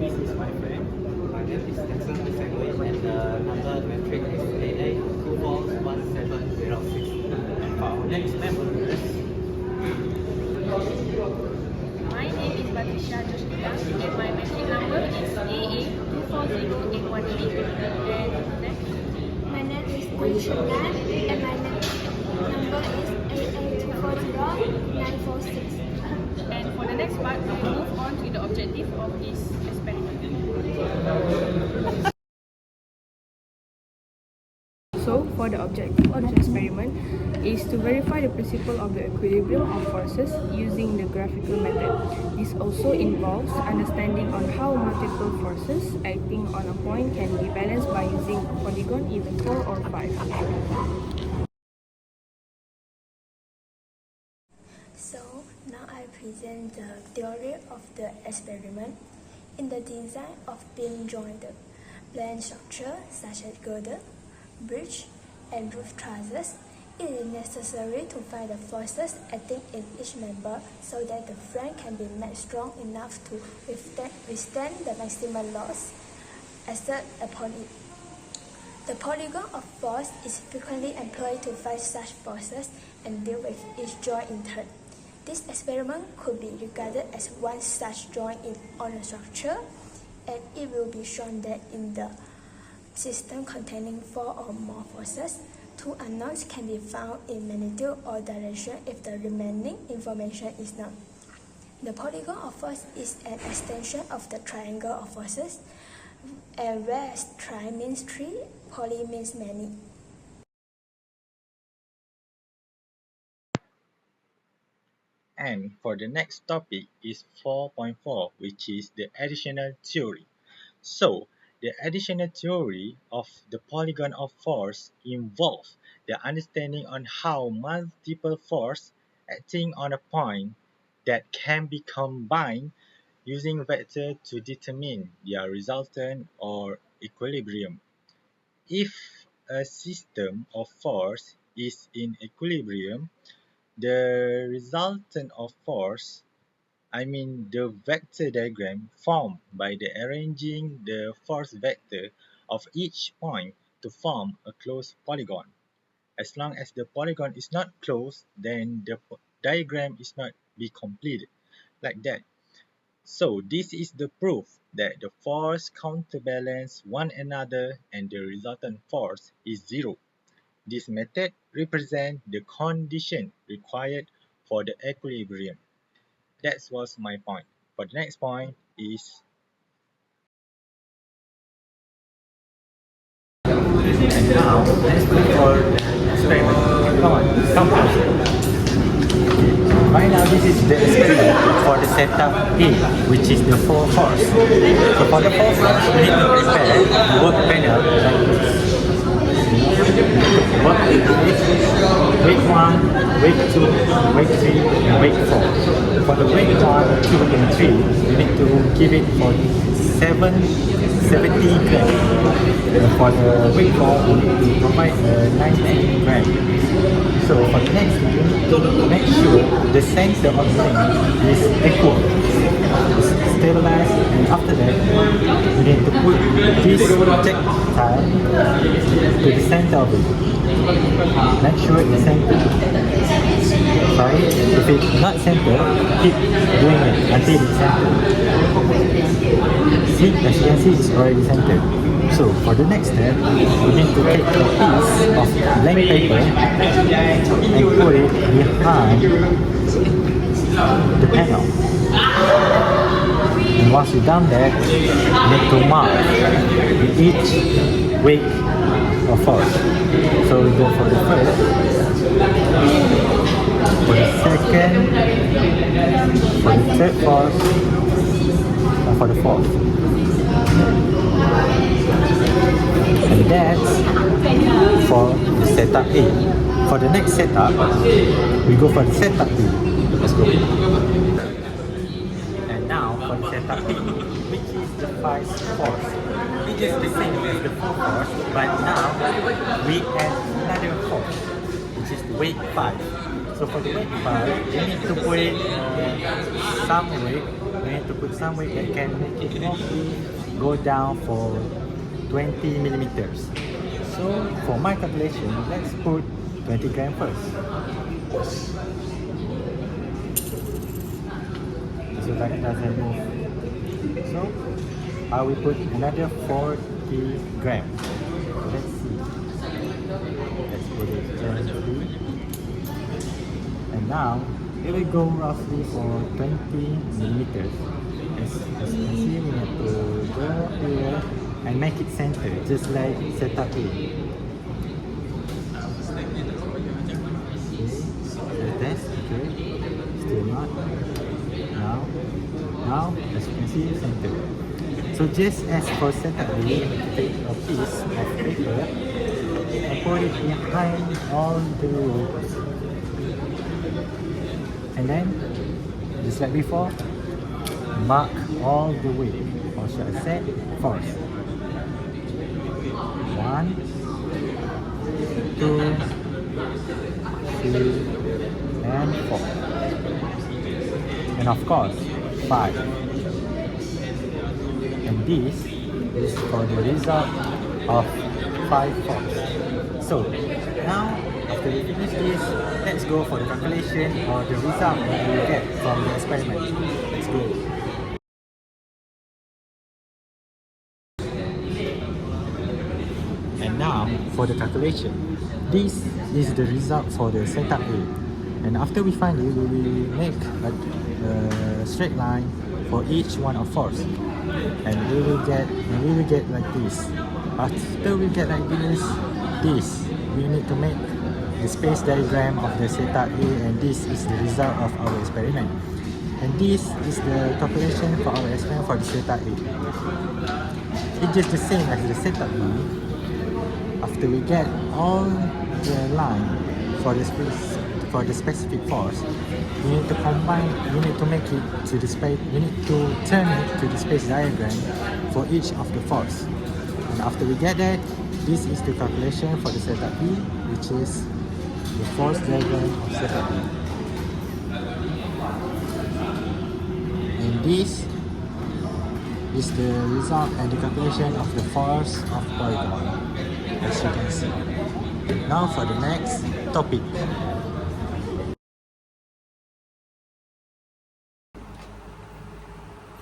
This is my friend. My name is Jackson Assembly and the number matrix is AA241706. And for our next member is My name is Patricia Joshita and my matric number is AA240813. And next, My name is Kunshana and my number is AA240946. and for the next part, we will move on to the objective of this experiment. So, for the objective of this experiment is to verify the principle of the equilibrium of forces using the graphical method. This also involves understanding on how multiple forces acting on a point can be balanced by using a polygon, either 4 or 5. So now I present the theory of the experiment. In the design of beam joined plan structure such as girder, bridge, and roof trusses, it is necessary to find the forces acting in each member so that the frame can be made strong enough to withstand the maximum loss exerted upon it. The polygon of force is frequently employed to find such forces and deal with each joint in turn. This experiment could be regarded as one such joint on a structure, and it will be shown that in the system containing 4 or more forces, 2 unknowns can be found in magnitude or direction if the remaining information is known. The polygon of force is an extension of the triangle of forces, and whereas tri means 3, poly means many. And for the next topic is 4.4, which is the additional theory. So, the additional theory of the polygon of force involves the understanding on how multiple forces acting on a point that can be combined using vector to determine their resultant or equilibrium. If a system of force is in equilibrium, the resultant of force, the vector diagram formed by the arranging the force vector of each point to form a closed polygon. As long as the polygon is not closed, then the diagram is not be completed, like that. So this is the proof that the force counterbalance one another and the resultant force is zero. This method represents the condition required for the equilibrium. That was my point. For the next point is, and now let's go for the experiment. Come closer. Right now this is the experiment for the setup A, which is the 4 force. So for the 4 force, we need to prepare the work panel like this. Work weight 1, weight 2, weight 3, and weight 4. For the weight 1, 2, and 3, you need to give it for 70 grams. And for the weight 4, you need to provide 90 grams. So for the next one, you need to make sure the center of the ring is equal. Stabilize, and after that, you need to put this projectile to the center of it. Make sure it's center. Sorry, if it's not center, keep doing it until it's center. See, as you can see, it's already centered. So for the next step, we need to take a piece of blank paper and put it behind the panel. And once you've done that, you need to mark each weight of force. So we go for the first, for the second, for the third force, and for the fourth. And that's for the setup A. For the next setup, we go for the setup B. Let's go. And now for the setup B, which is the 5 force. It is the same as the 4 force, but now we add another force, which is the weight 5. So for the weight 5, you need to put it some weight. You experiment to put some weight that can make it roughly go down for 20 millimeters. So for my calculation, let's put 20 grams first. So that it doesn't move. So I will put another 40 grams. Let's see. Let's put it gently. And now it will go roughly for 20 millimeters. As you can see, we have to go here and make it center, just like setup A. Okay, test, okay, still not. Now, as you can see, center. So just as for setup A, take a piece of paper and put it behind all the ropes. And then, just like before, mark all the way, or should I say, force. 1, 2, 3, and 4. And of course, 5. And this is for the result of 5 force. So, now, after we finish this, let's go for the calculation or the result that we get from the experiment. Let's go. And now for the calculation. This is the result for the setup A. And after we find it, we will make a straight line for each one of force. And we will get like this. After we get like this, we need to make the space diagram of the setup A, and this is the result of our experiment. And this is the calculation for our experiment for the setup A. It's just the same as the setup B. After we get all the line for the specific force, we need to combine, we need to make it to the space, we need to turn it to the space diagram for each of the force. And after we get that, this is the calculation for the setup B, which is the force diagram of setup B. And this is the result and the calculation of the force of polygon, as you can see. Now for the next topic.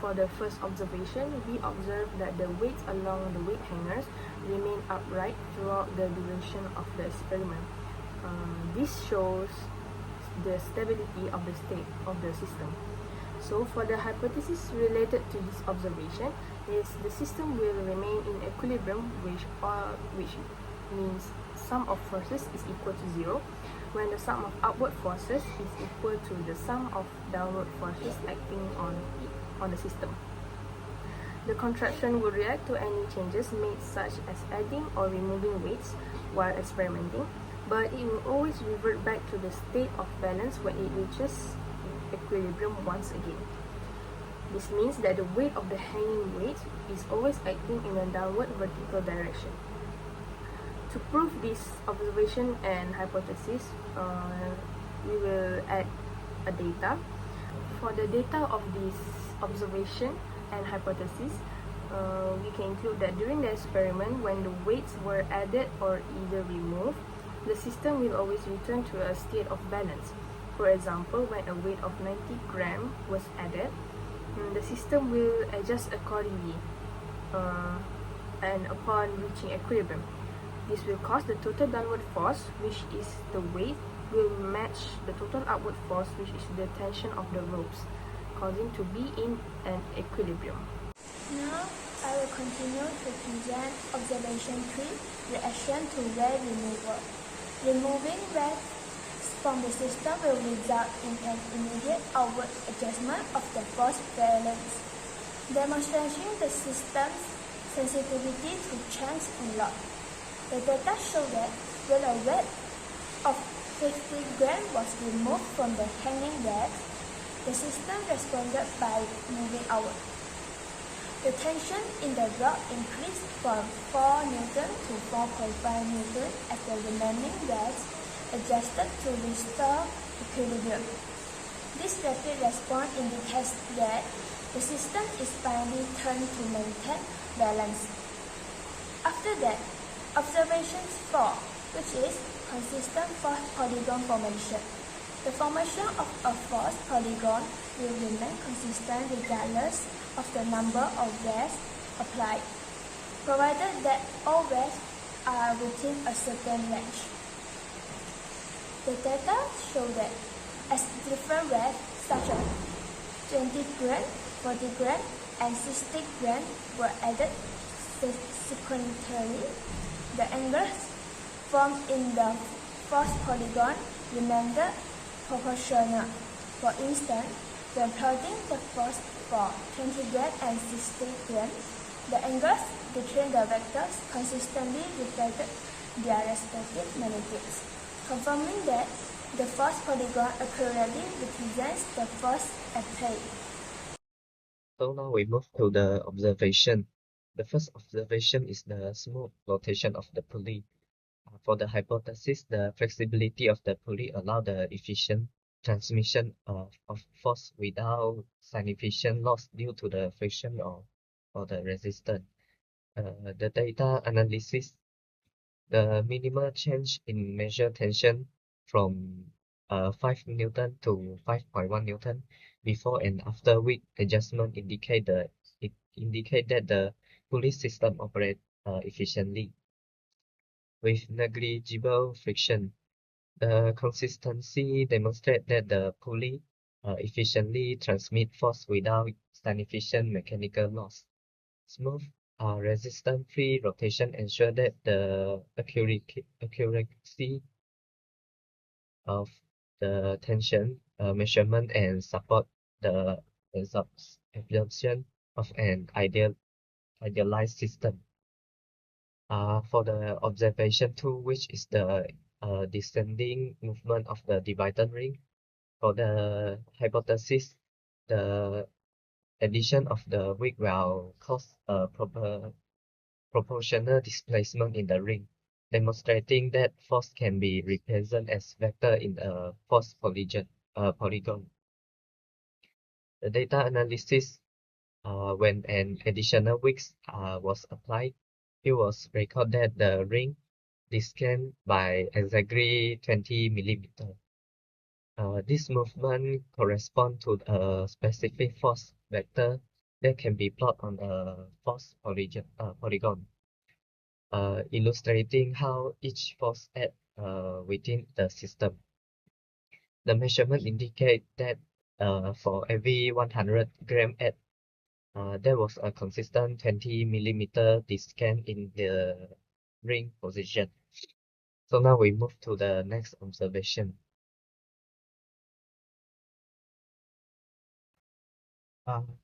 For the first observation, we observed that the weights along the weight hangers remain upright throughout the duration of the experiment. This shows the stability of the state of the system. So for the hypothesis related to this observation is the system will remain in equilibrium, which means sum of forces is equal to 0 when the sum of upward forces is equal to the sum of downward forces acting on the system. The contraption will react to any changes made, such as adding or removing weights while experimenting, but it will always revert back to the state of balance when it reaches equilibrium once again. This means that the weight of the hanging weight is always acting in a downward vertical direction. To prove this observation and hypothesis, we will add a data. For the data of this observation and hypothesis, we can include that during the experiment, when the weights were added or either removed, the system will always return to a state of balance. For example, when a weight of 90 grams was added, the system will adjust accordingly, and upon reaching equilibrium, this will cause the total downward force, which is the weight, will match the total upward force, which is the tension of the ropes, causing to be in an equilibrium. Now, I will continue to present observation 3, reaction to weight removal. Removing weight from the system will result in an immediate outward adjustment of the force balance, demonstrating the system's sensitivity to change in load. The data show that when a weight of 50 grams was removed from the hanging rack, the system responded by moving outward. The tension in the rod increased from 4 Newton to 4.5 Newton as the remaining racks adjusted to restore equilibrium. This rapid response indicates that the system is finally turned to maintain balance. After that, observations 4, which is consistent force polygon formation. The formation of a force polygon will remain consistent regardless of the number of waves applied, provided that all waves are within a certain range. The data show that as different waves such as 20 gram, 40 gram, and 60 gram were added sequentially, the angles formed in the force polygon remained proportional. For instance, when plotting the force for 20 gram and 60 gram, the angles between the vectors consistently reflected their respective magnitudes, confirming that the force polygon accurately represents the force at play. So now we move to the observation. The first observation is the smooth rotation of the pulley. For the hypothesis, the flexibility of the pulley allows the efficient transmission of force without significant loss due to the friction or the resistance. The data analysis, the minimal change in measured tension from 5 Newton to 5.1 Newton before and after weak adjustment indicate that the pulley system operates efficiently with negligible friction. The consistency demonstrates that the pulley efficiently transmits force without significant mechanical loss. Smooth, resistance-free rotation ensures that the accuracy of the tension measurement and support the absorption of an idealized system. For the observation 2, which is the descending movement of the divided ring. For the hypothesis, the addition of the weak will cause a proportional displacement in the ring, demonstrating that force can be represented as vector in a force polygon. The data analysis, when an additional weak was applied, it was recorded that the ring descended by exactly 20 millimeters. This movement corresponds to a specific force vector that can be plotted on a force polygon, illustrating how each force acts within the system. The measurement indicates that for every 100 gram add, there was a consistent 20 millimeter descent in the ring position. So now we move to the next observation.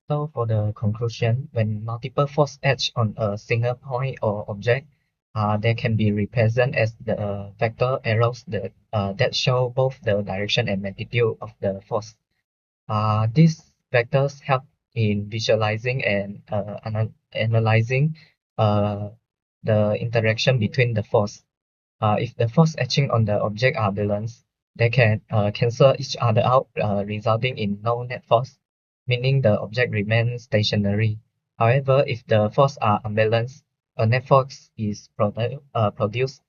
So for the conclusion, when multiple force act on a single point or object, they can be represented as the vector arrows that show both the direction and magnitude of the force. These vectors help in visualizing and analyzing the interaction between the force. If the force acting on the object are balanced, they can cancel each other out, resulting in no net force, meaning the object remains stationary. However, if the forces are unbalanced, a net force is produced,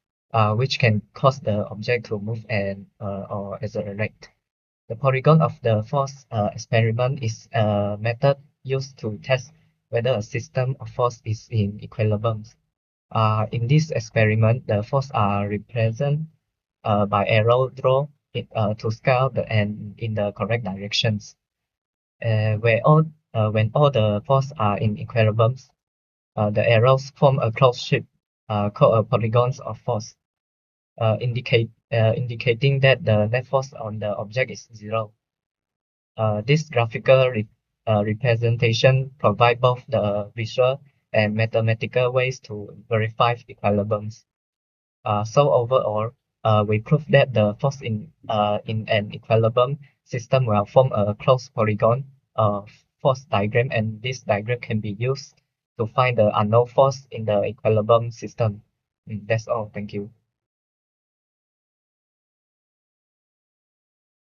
which can cause the object to move and or accelerate. The polygon of the force experiment is a method used to test whether a system of force is in equilibrium. In this experiment, the forces are represented by arrow drawn to scale and in the correct directions. When all the forces are in equilibrium, the arrows form a closed shape called a polygons of force, indicating that the net force on the object is zero. This graphical representation provides both the visual and mathematical ways to verify equilibriums. So overall, we prove that the force in an equilibrium system will form a closed polygon force diagram, and this diagram can be used to find the unknown force in the equilibrium system. That's all. Thank you.